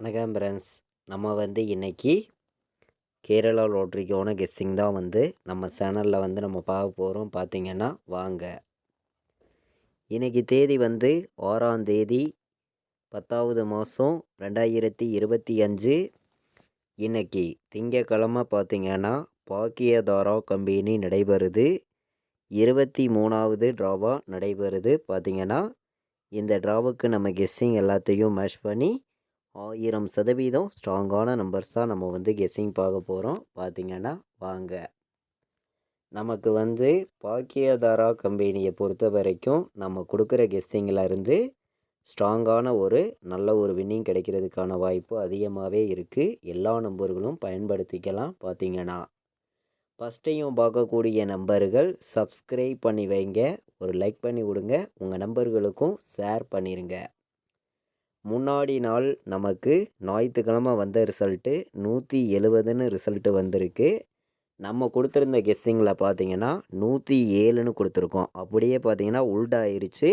வணக்கம் ஃப்ரெண்ட்ஸ். நம்ம இன்னைக்கு கேரளா லாட்ரிக்கான கெஸ்ஸிங் தான் நம்ம சேனலில் நம்ம பார்க்க போகிறோம். பார்த்தீங்கன்னா வாங்க. இன்னைக்கு தேதி 6ஆம் தேதி 10வது மாதம் 2025. இன்னைக்கு திங்கக்கிழமை பார்த்தீங்கன்னா பாக்கியதாரா கம்பெனி நடைபெறுது. 23வது ட்ராவாக நடைபெறுது. பார்த்தீங்கன்னா இந்த ட்ராவுக்கு நம்ம கெஸ்ஸிங் எல்லாத்தையும் மேட்ச் பண்ணி 1000% ஸ்ட்ராங்கான நம்பர்ஸ் தான் நம்ம கெஸ்ஸிங் பார்க்க போகிறோம். பார்த்தீங்கன்னா வாங்க. நமக்கு பாக்கியதாரா கம்பெனியை பொறுத்த வரைக்கும் நம்ம கொடுக்குற கெஸ்ஸிங்கில் இருந்து ஸ்ட்ராங்கான நல்ல ஒரு வின்னிங் கிடைக்கிறதுக்கான வாய்ப்பு அதிகமாகவே இருக்குது. எல்லா நம்பர்களும் பயன்படுத்திக்கலாம். பார்த்தீங்கன்னா ஃபஸ்ட்டையும் பார்க்கக்கூடிய நம்பர்கள் சப்ஸ்கிரைப் பண்ணி வைங்க, ஒரு லைக் பண்ணி விடுங்க, உங்கள் நம்பர்களுக்கும் ஷேர் பண்ணிடுங்க. முன்னாடி நாள் நமக்கு ஞாயிற்றுக்கிழமை வந்த ரிசல்ட்டு 170ன்னு ரிசல்ட்டு வந்திருக்கு. நம்ம கொடுத்துருந்த கெஸ்ஸிங்கில் பார்த்தீங்கன்னா 107ன்னு கொடுத்துருக்கோம். அப்படியே பார்த்தீங்கன்னா உல்டாயிருச்சு.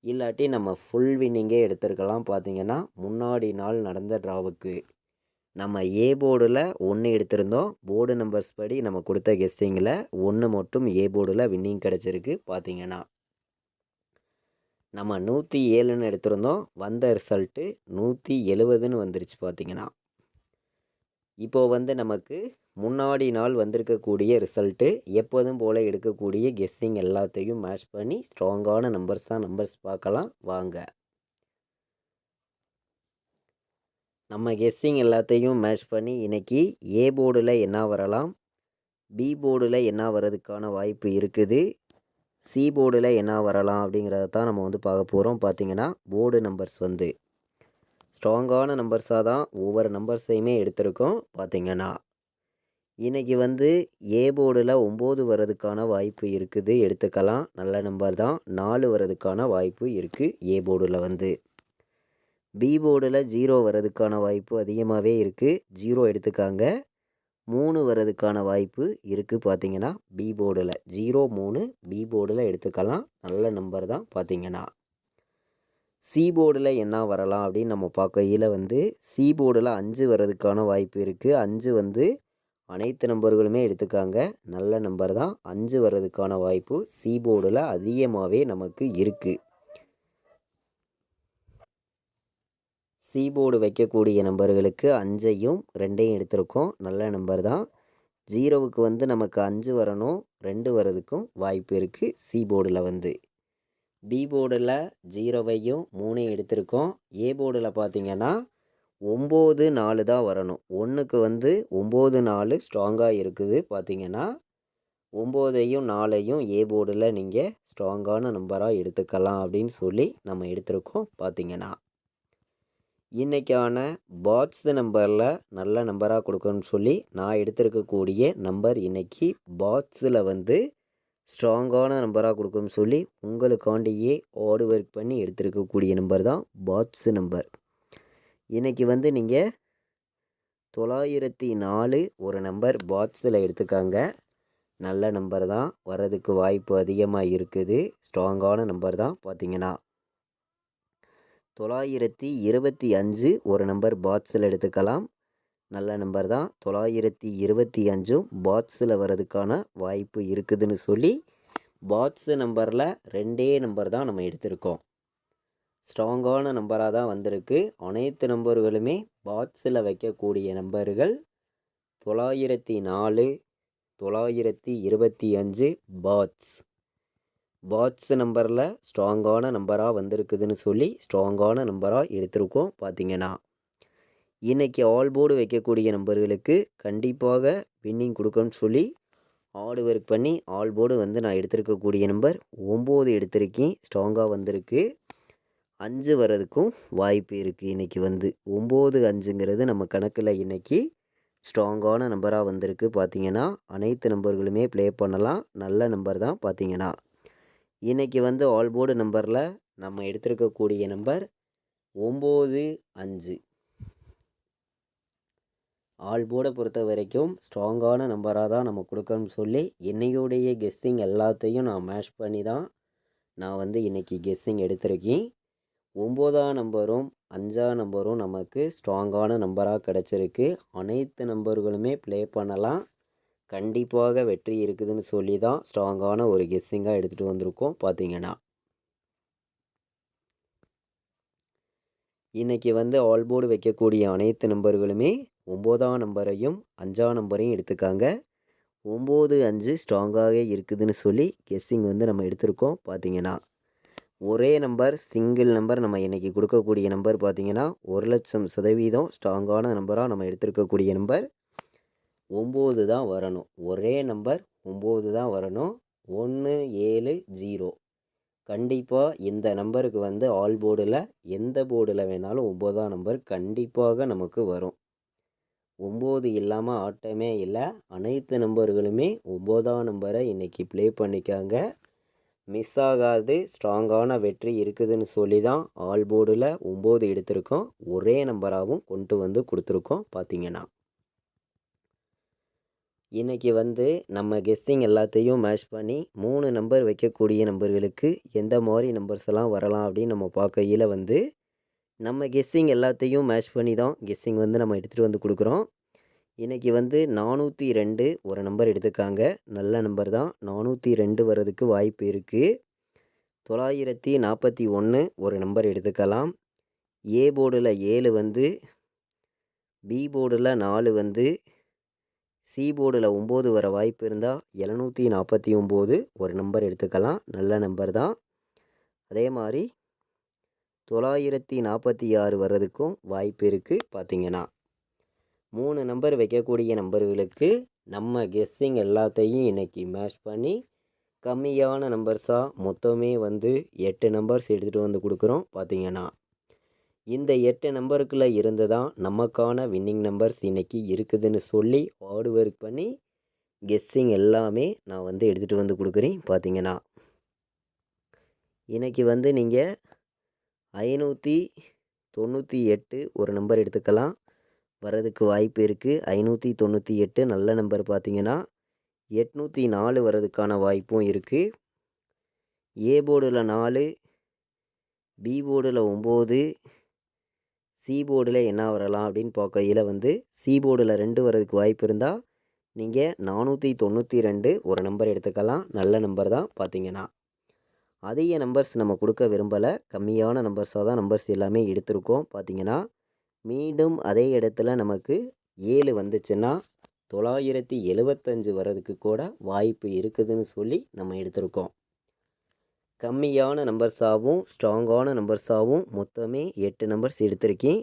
இல்லாட்டி நம்ம ஃபுல் வின்னிங்கே எடுத்திருக்கலாம். பார்த்தீங்கன்னா முன்னாடி நாள் நடந்த ட்ராவுக்கு நம்ம ஏ போர்டில் 1 எடுத்திருந்தோம். போர்டு நம்பர்ஸ் படி நம்ம கொடுத்த கெஸ்ஸிங்கில் 1 மட்டும் ஏ போர்டில் வின்னிங் கிடச்சிருக்கு. பார்த்தீங்கன்னா நம்ம 107ன்னு எடுத்திருந்தோம். வந்த ரிசல்ட்டு 170ன்னு வந்துருச்சு. பார்த்தீங்கன்னா இப்போது நமக்கு முன்னாடி நாள் வந்திருக்கக்கூடிய ரிசல்ட்டு எப்போதும் போல் எடுக்கக்கூடிய கெஸ்ஸிங் எல்லாத்தையும் மேட்ச் பண்ணி ஸ்ட்ராங்கான நம்பர்ஸ் தான் நம்பர்ஸ் பார்க்கலாம் வாங்க. நம்ம கெஸ்ஸிங் எல்லாத்தையும் மேட்ச் பண்ணி இன்றைக்கி ஏ போர்டில் என்ன வரலாம், பி போர்டில் என்ன வர்றதுக்கான வாய்ப்பு இருக்குது, சி போர்டில் என்ன வரலாம் அப்படிங்கிறத தான் நம்ம பார்க்க போகிறோம். பார்த்தீங்கன்னா போர்டு நம்பர்ஸ் ஸ்ட்ராங்கான நம்பர்ஸாக தான் ஒவ்வொரு நம்பர்ஸையுமே எடுத்திருக்கோம். பார்த்தீங்கன்னா இன்றைக்கி ஏ போர்டில் 9 வர்றதுக்கான வாய்ப்பு இருக்குது, எடுத்துக்கலாம். நல்ல நம்பர் தான். 4 வர்றதுக்கான வாய்ப்பு இருக்குது ஏ போர்டில். பி போர்டில் 0 வர்றதுக்கான வாய்ப்பு அதிகமாகவே இருக்குது, 0 எடுத்துக்காங்க. 3 வர்றதுக்கான வாய்ப்பு இருக்குது. பார்த்தீங்கன்னா பி போர்டில் 0, 3 பி போர்டில் எடுத்துக்கலாம். நல்ல நம்பர் தான். பார்த்தீங்கன்னா சி போர்டில் என்ன வரலாம் அப்படின்னு நம்ம பார்க்கையில் சி போர்டில் 5 வர்றதுக்கான வாய்ப்பு இருக்குது. 5 அனைத்து நம்பர்களுமே எடுத்துக்காங்க. நல்ல நம்பர் தான். 5 வர்றதுக்கான வாய்ப்பு சி போர்டில் அதிகமாகவே நமக்கு இருக்குது. சி போர்டு வைக்கக்கூடிய நம்பர்களுக்கு 5ஐயும் 2ஐயும் எடுத்திருக்கோம். நல்ல நம்பர் தான். 0க்கு நமக்கு 5 வரணும், 2 வர்றதுக்கும் வாய்ப்பு இருக்குது சி போர்டில். பி போர்டில் 0வையும் 3ஐயும் எடுத்திருக்கோம். ஏ போர்டில் பார்த்தீங்கன்னா 9, 4 தான் வரணும். 1க்கு 9, 4 ஸ்ட்ராங்காக இருக்குது. பார்த்தீங்கன்னா 9ஐயும் 4ஐயும் ஏ போர்டில் நீங்கள் ஸ்ட்ராங்கான நம்பராக எடுத்துக்கலாம் அப்படின்னு சொல்லி நம்ம எடுத்திருக்கோம். பார்த்தீங்கன்னா இன்றைக்கான பாட்ஸ் நம்பரில் நல்ல நம்பராக கொடுக்கணும்னு சொல்லி நான் எடுத்திருக்கக்கூடிய நம்பர் இன்றைக்கி பாட்ஸில் ஸ்ட்ராங்கான நம்பராக கொடுக்கணும்னு சொல்லி உங்களுக்காண்டியே ஹார்டு ஒர்க் பண்ணி எடுத்திருக்கக்கூடிய நம்பர் தான் பாட்ஸு நம்பர். இன்றைக்கி நீங்கள் 904 ஒரு நம்பர் பாட்ஸில் எடுத்துக்காங்க. நல்ல நம்பர் தான். வர்றதுக்கு வாய்ப்பு அதிகமாக இருக்குது. ஸ்ட்ராங்கான நம்பர் தான். பார்த்தீங்கன்னா 925 ஒரு நம்பர் பாட்ஸில் எடுத்துக்கலாம். நல்ல நம்பர் தான். 925ம் பாட்ஸில் வர்றதுக்கான வாய்ப்பு இருக்குதுன்னு சொல்லி பாட்ஸு நம்பரில் 2 நம்பர் தான் நம்ம எடுத்திருக்கோம். ஸ்ட்ராங்கான நம்பராக தான் வந்திருக்கு. அனைத்து நம்பர்களுமே பாட்ஸில் வைக்கக்கூடிய நம்பர்கள் 904, 925 பாட்ஸ் நம்பரில் ஸ்ட்ராங்கான நம்பராக வந்திருக்குதுன்னு சொல்லி ஸ்ட்ராங்கான நம்பராக எடுத்திருக்கோம். பார்த்தீங்கன்னா இன்றைக்கி ஆல் போர்டு வைக்கக்கூடிய நம்பர்களுக்கு கண்டிப்பாக வின்னிங் கொடுக்கணும்னு சொல்லி ஹார்டு ஒர்க் பண்ணி ஆல் போர்டு நான் எடுத்திருக்கக்கூடிய நம்பர் 9 எடுத்திருக்கேன். ஸ்ட்ராங்காக வந்திருக்கு. 5 வர்றதுக்கும் வாய்ப்பு இருக்குது. இன்றைக்கி 9, 5ங்கிறது நம்ம கணக்கில் இன்றைக்கி ஸ்ட்ராங்கான நம்பராக வந்திருக்கு. பார்த்தீங்கன்னா அனைத்து நம்பர்களுமே ப்ளே பண்ணலாம். நல்ல நம்பர் தான். பார்த்தீங்கன்னா இன்றைக்கி ஆல் போர்டு நம்பரில் நம்ம எடுத்திருக்கக்கூடிய நம்பர் 9, 5. ஆல் போர்டை பொறுத்த வரைக்கும் ஸ்ட்ராங்கான நம்பராக தான் நம்ம கொடுக்கணும்னு சொல்லி என்னையோடைய கெஸ்ஸிங் எல்லாத்தையும் நான் மேட்ச் பண்ணி தான் நான் இன்றைக்கி கெஸ்ஸிங் எடுத்திருக்கேன். 9ஆம் நம்பரும் 5ஆம் நம்பரும் நமக்கு ஸ்ட்ராங்கான நம்பராக கிடச்சிருக்கு. அனைத்து நம்பர்களுமே ப்ளே பண்ணலாம். கண்டிப்பாக வெற்றி இருக்குதுன்னு சொல்லி தான் ஸ்ட்ராங்கான ஒரு கெஸ்ஸிங்காக எடுத்துகிட்டு வந்திருக்கோம். பார்த்தீங்கன்னா இன்றைக்கி வந்து ஆல் போர்டு வைக்கக்கூடிய அனைத்து நம்பர்களுமே 9ஆம் நம்பரையும் 5ஆம் நம்பரையும் எடுத்துக்காங்க. 9 5 ஸ்ட்ராங்காக இருக்குதுன்னு சொல்லி கெஸ்ஸிங் வந்து நம்ம எடுத்திருக்கோம். பார்த்தீங்கன்னா ஒரே நம்பர் சிங்கிள் நம்பர் நம்ம இன்றைக்கி கொடுக்கக்கூடிய நம்பர் பார்த்திங்கன்னா 1,00,000% ஸ்ட்ராங்கான நம்பராக நம்ம எடுத்திருக்கக்கூடிய நம்பர் 9 தான் வரணும். ஒரே நம்பர் 9 தான் வரணும். 1 7 0. கண்டிப்பாக இந்த நம்பருக்கு வந்து ஆல் போர்டில் எந்த போர்டில் வேணாலும் 9ஆம் நம்பர் கண்டிப்பாக நமக்கு வரும். 9 இல்லாமல் ஆட்டமே இல்லை. அனைத்து நம்பர்களுமே 9ஆம் நம்பரை இன்றைக்கி ப்ளே பண்ணிக்காங்க. மிஸ் ஆகாது. ஸ்ட்ராங்கான வெற்றி இருக்குதுன்னு சொல்லி தான் ஆல் போர்டில் 9 எடுத்திருக்கோம். ஒரே நம்பராகவும் கொண்டு வந்து கொடுத்துருக்கோம். பார்த்தீங்கன்னா இன்றைக்கி வந்து நம்ம கெஸ்ஸிங் எல்லாத்தையும் மேட்ச் பண்ணி 3 நம்பர் வைக்கக்கூடிய நம்பர்களுக்கு எந்த மாதிரி நம்பர்ஸ் எல்லாம் வரலாம் அப்படின்னு நம்ம பார்க்கையில் வந்து நம்ம கெஸ்ஸிங் எல்லாத்தையும் மேட்ச் பண்ணி தான் கெஸ்ஸிங் வந்து நம்ம எடுத்துகிட்டு வந்து கொடுக்குறோம். இன்றைக்கி வந்து 402 ஒரு நம்பர் எடுத்துக்காங்க. நல்ல நம்பர் தான். 402 வர்றதுக்கு வாய்ப்பு இருக்குது. 941 ஒரு நம்பர் எடுத்துக்கலாம். ஏ போர்டில் 7 வந்து, பி போர்டில் 4 வந்து, சி போர்டில் 9 வர வாய்ப்பு இருந்தால் 749 ஒரு நம்பர் எடுத்துக்கலாம். நல்ல நம்பர் தான். அதே மாதிரி 946 வர்றதுக்கும் வாய்ப்பு இருக்குது. பார்த்திங்கன்னா 3 நம்பர் வைக்கக்கூடிய நம்பர்களுக்கு நம்ம கெஸ்ஸிங் எல்லாத்தையும் இன்றைக்கி மேட்ச் பண்ணி கம்மியான நம்பர்ஸாக மொத்தமே வந்து 8 நம்பர்ஸ் எடுத்துகிட்டு வந்து கொடுக்குறோம். பார்த்திங்கன்னா இந்த 8 நம்பருக்குள்ளே இருந்து தான் நமக்கான வின்னிங் நம்பர்ஸ் இன்றைக்கி இருக்குதுன்னு சொல்லி ஹார்ட் ஒர்க் பண்ணி கெஸ்ஸிங் எல்லாமே நான் வந்து எடுத்துகிட்டு வந்து கொடுக்குறேன். பார்த்திங்கன்னா இன்றைக்கி வந்து நீங்கள் 598 ஒரு நம்பர் எடுத்துக்கலாம். வரதுக்கு வாய்ப்பு இருக்குது. 598 நல்ல நம்பர். பார்த்திங்கன்னா 804 வர்றதுக்கான வாய்ப்பும் இருக்குது. ஏ போர்டில் 4, பி போர்டில் 9, சி போர்டில் என்ன வரலாம் அப்படின்னு பார்க்கையில் வந்து சி போர்டில் 2 வர்றதுக்கு வாய்ப்பு இருந்தால் நீங்கள் 492 ஒரு நம்பர் எடுத்துக்கலாம். நல்ல நம்பர் தான். பார்த்திங்கன்னா அதிக நம்பர்ஸ் நம்ம கொடுக்க விரும்பலை. கம்மியான நம்பர்ஸாக தான் நம்பர்ஸ் எல்லாமே எடுத்திருக்கோம். பார்த்திங்கன்னா மீண்டும் அதே இடத்துல நமக்கு 7 வந்துச்சுன்னா 975 வர்றதுக்கு கூட வாய்ப்பு இருக்குதுன்னு சொல்லி நம்ம எடுத்திருக்கோம். கம்மியான நம்பர்ஸாகவும் ஸ்ட்ராங்கான நம்பர்ஸாகவும் மொத்தமே 8 நம்பர்ஸ் எடுத்திருக்கேன்.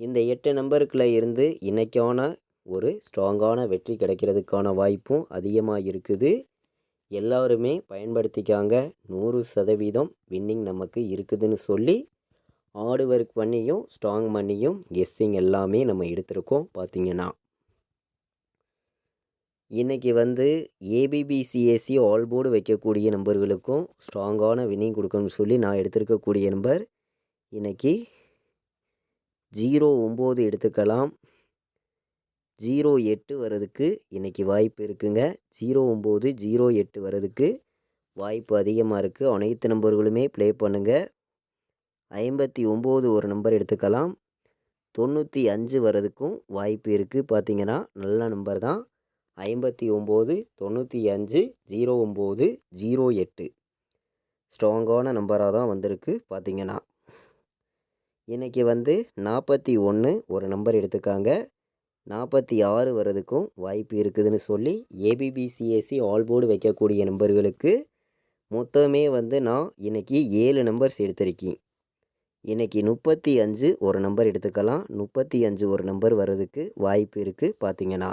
இந்த 8 நம்பருக்குள்ளே இருந்து இன்றைக்கான ஒரு ஸ்ட்ராங்கான வெற்றி கிடைக்கிறதுக்கான வாய்ப்பும் அதிகமாக இருக்குது. எல்லாருமே பயன்படுத்திக்காங்க. 100% வின்னிங் நமக்கு இருக்குதுன்னு சொல்லி ஹார்டு ஒர்க் பண்ணியும் ஸ்ட்ராங் பண்ணியும் கெஸ்ஸிங் எல்லாமே நம்ம எடுத்திருக்கோம். பார்த்திங்கன்னா இன்றைக்கி வந்து ஏபிபிசிஎஸ்சி ஆல் போர்டு வைக்கக்கூடிய நம்பர்களுக்கும் ஸ்ட்ராங்கான வின்னிங் கொடுக்கணும்னு சொல்லி நான் எடுத்திருக்கக்கூடிய நம்பர் இன்றைக்கி 09 எடுத்துக்கலாம். 08 வர்றதுக்கு இன்றைக்கி வாய்ப்பு இருக்குங்க. 09 08 வர்றதுக்கு வாய்ப்பு அதிகமாக இருக்குது. அனைத்து நம்பர்களுமே ப்ளே பண்ணுங்கள். 59 ஒரு நம்பர் எடுத்துக்கலாம். 95 வர்றதுக்கும் வாய்ப்பு இருக்குது. பார்த்திங்கன்னா நல்ல நம்பர் தான். 59 95 09 08 ஸ்ட்ராங்கான நம்பராக தான் வந்திருக்கு. பார்த்திங்கன்னா இன்றைக்கி வந்து 41 ஒரு நம்பர் எடுத்துக்காங்க. 46 வர்றதுக்கும் வாய்ப்பு இருக்குதுன்னு சொல்லி ஏபிபிசிஎஸ்சி ஆல் போர்டு வைக்கக்கூடிய நம்பர்களுக்கு மொத்தமே வந்து நான் இன்றைக்கி 7 நம்பர்ஸ் எடுத்திருக்கேன். இன்றைக்கி 35 ஒரு நம்பர் எடுத்துக்கலாம். 35 ஒரு நம்பர் வர்றதுக்கு வாய்ப்பு இருக்குது. பார்த்திங்கன்னா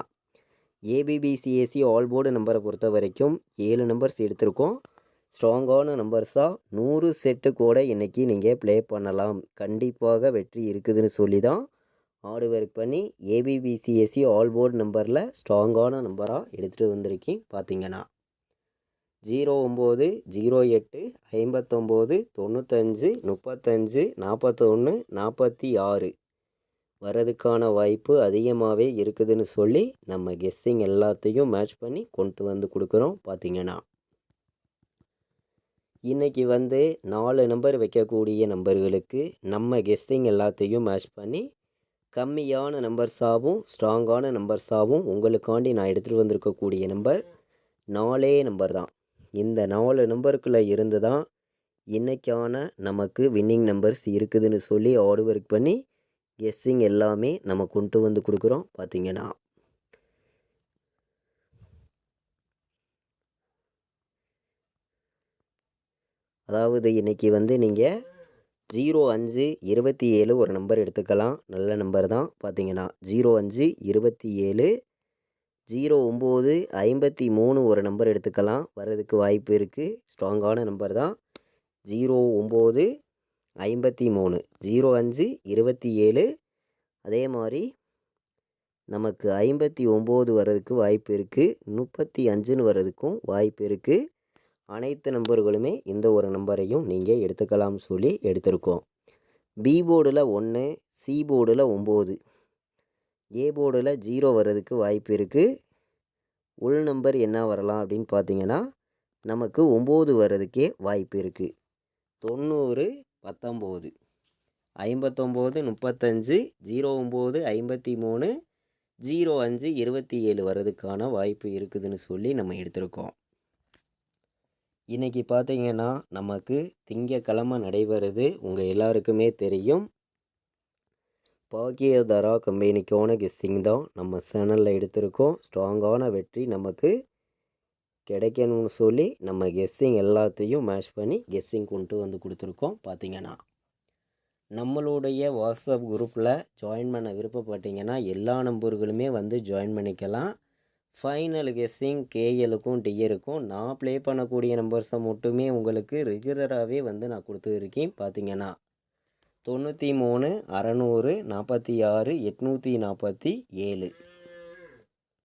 ஏபிபிசிஎஸ்சி ஆல் போர்டு நம்பரை பொறுத்த வரைக்கும் 7 நம்பர்ஸ் எடுத்திருக்கோம். ஸ்ட்ராங்கான நம்பர்ஸாக 100 செட்டு கூட இன்றைக்கி நீங்கள் ப்ளே பண்ணலாம். கண்டிப்பாக வெற்றி இருக்குதுன்னு சொல்லி தான் ஹார்டு ஒர்க் பண்ணி ஏபிபிசிஎஸ்சி ஆல் போர்டு நம்பரில் ஸ்ட்ராங்கான நம்பராக எடுத்துகிட்டு வந்திருக்கேன். பார்த்திங்கன்னா 09 08 59 95 35 41 46 வர்றதுக்கான வாய்ப்பு அதிகமாகவே இருக்குதுன்னு சொல்லி நம்ம கெஸ்ஸிங் எல்லாத்தையும் மேட்ச் பண்ணி கொண்டு வந்து கொடுக்குறோம். பார்த்திங்கன்னா இன்றைக்கி வந்து 4 நம்பர் வைக்கக்கூடிய நம்பர்களுக்கு நம்ம கெஸ்ஸிங் எல்லாத்தையும் மேட்ச் பண்ணி கம்மியான நம்பர்ஸாகவும் ஸ்ட்ராங்கான நம்பர்ஸாகவும் உங்களுக்காண்டி நான் எடுத்துகிட்டு வந்திருக்கக்கூடிய நம்பர் 4 நம்பர் தான். இந்த 4 நம்பருக்குள்ளே இருந்து தான் இன்றைக்கான நமக்கு வின்னிங் நம்பர்ஸ் இருக்குதுன்னு சொல்லி ஹார்ட் ஒர்க் பண்ணி கெஸ்ஸிங் எல்லாமே நம்ம கொண்டு வந்து கொடுக்குறோம். பார்த்தீங்கன்னா அதாவது இன்றைக்கி வந்து நீங்கள் 0527 ஒரு நம்பர் எடுத்துக்கலாம். நல்ல நம்பர் தான். பார்த்தீங்கன்னா 0527, 0953 ஒரு நம்பர் எடுத்துக்கலாம். வர்றதுக்கு வாய்ப்பு இருக்குது. ஸ்ட்ராங்கான நம்பர் தான். 0953, 0527. அதே மாதிரி நமக்கு 59 வர்றதுக்கு வாய்ப்பு இருக்குது. 35ன்னு வர்றதுக்கும் வாய்ப்பு இருக்குது. அனைத்து நம்பர்களுமே இந்த ஒரு நம்பரையும் நீங்கள் எடுத்துக்கலாம்னு சொல்லி எடுத்திருக்கோம். பி போர்டில் 1, சி போர்டில் 9, ஏ போர்டில் 0 வர்றதுக்கு வாய்ப்பு இருக்குது. உள் நம்பர் என்ன வரலாம் அப்படின்னு பார்த்தீங்கன்னா நமக்கு 9 வர்றதுக்கே வாய்ப்பு இருக்குது. 90, 19, 59, 35, 09, 53, 05, 27 வர்றதுக்கான வாய்ப்பு இருக்குதுன்னு சொல்லி நம்ம எடுத்திருக்கோம். இன்றைக்கி பார்த்தீங்கன்னா நமக்கு திங்கக்கிழமை நடைபெறுது. உங்கள் எல்லாருக்குமே தெரியும். பாக்கியதரா கம்பெனிக்கான கெஸ்ஸிங் தான் நம்ம சேனலில் எடுத்திருக்கோம். ஸ்ட்ராங்கான வெற்றி நமக்கு கிடைக்கணும்னு சொல்லி நம்ம கெஸ்ஸிங் எல்லாத்தையும் மேட்ச் பண்ணி கெஸ்ஸிங் கொண்டு வந்து கொடுத்துருக்கோம். பார்த்தீங்கன்னா நம்மளுடைய வாட்ஸ்அப் குரூப்பில் ஜாயின் பண்ண விருப்பப்பட்டீங்கன்னா எல்லா நம்பர்களுமே வந்து ஜாயின் பண்ணிக்கலாம். ஃபைனல் கெஸ்ஸிங் கேஎலுக்கும் டிஎருக்கும் நான் ப்ளே பண்ணக்கூடிய நம்பர்ஸை மட்டுமே உங்களுக்கு ரெகுலராகவே வந்து நான் கொடுத்துருக்கேன். பார்த்தீங்கன்னா 93, 600, 46, 847,